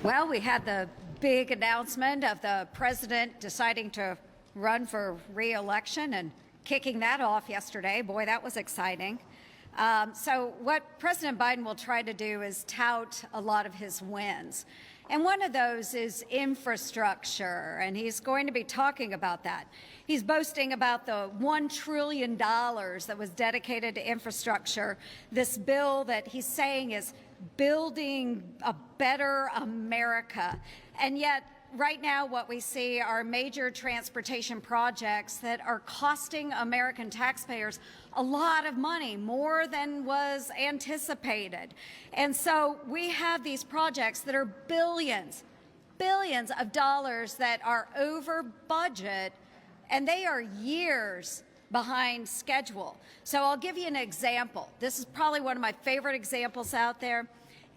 Well, we had the big announcement of the president deciding to run for re-election and kicking that off yesterday. Boy, that was exciting. So what President Biden will try to do is tout a lot of his wins. And one of those is infrastructure, and he's going to be talking about that. He's boasting about the $1 trillion that was dedicated to infrastructure, this bill that he's saying is building a better America. And yet, right now, what we see are major transportation projects that are costing American taxpayers a lot of money, more than was anticipated. And so we have these projects that are billions of dollars that are over budget, and they are years behind schedule. So I'll give you an example. This is probably one of my favorite examples out there.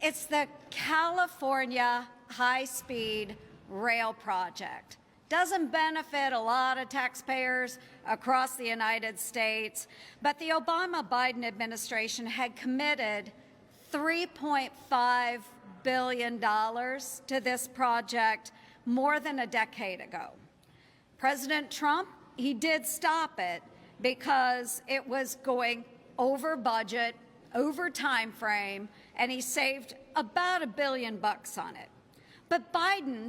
It's the California high-speed rail project. Doesn't benefit a lot of taxpayers across the United States, but the Obama-Biden administration had committed $3.5 billion to this project more than a decade ago. President Trump, he did stop it because it was going over budget, over time frame, and he saved about $1 billion on it. But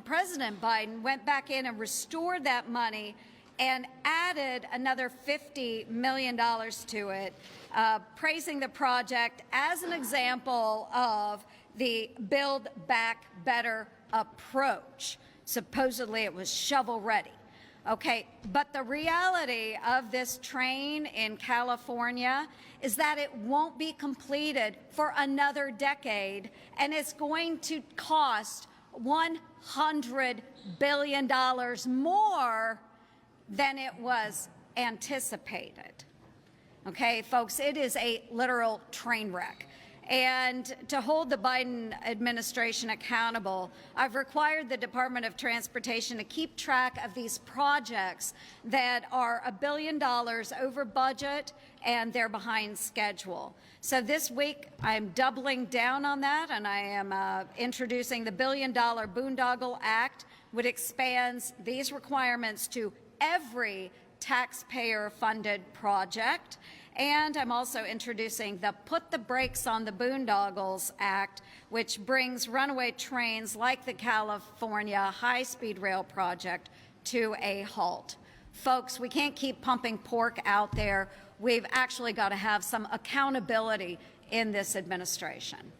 President Biden went back in and restored that money and added another $50 million to it, praising the project as an example of the Build Back Better approach. Supposedly it was shovel ready. Okay, but the reality of this train in California is that it won't be completed for another decade, and it's going to cost $100 billion more than it was anticipated. Okay, folks, it is a literal train wreck. And to hold the Biden administration accountable, I've required the Department of Transportation to keep track of these projects that are $1 billion over budget and they're behind schedule. So this week, I'm doubling down on that, and I am introducing the $1 billion Boondoggle Act, which expands these requirements to every taxpayer-funded project. And I'm also introducing the Put the Brakes on the Boondoggles Act, which brings runaway trains like the California high-speed rail project to a halt. Folks, we can't keep pumping pork out there. We've actually got to have some accountability in this administration.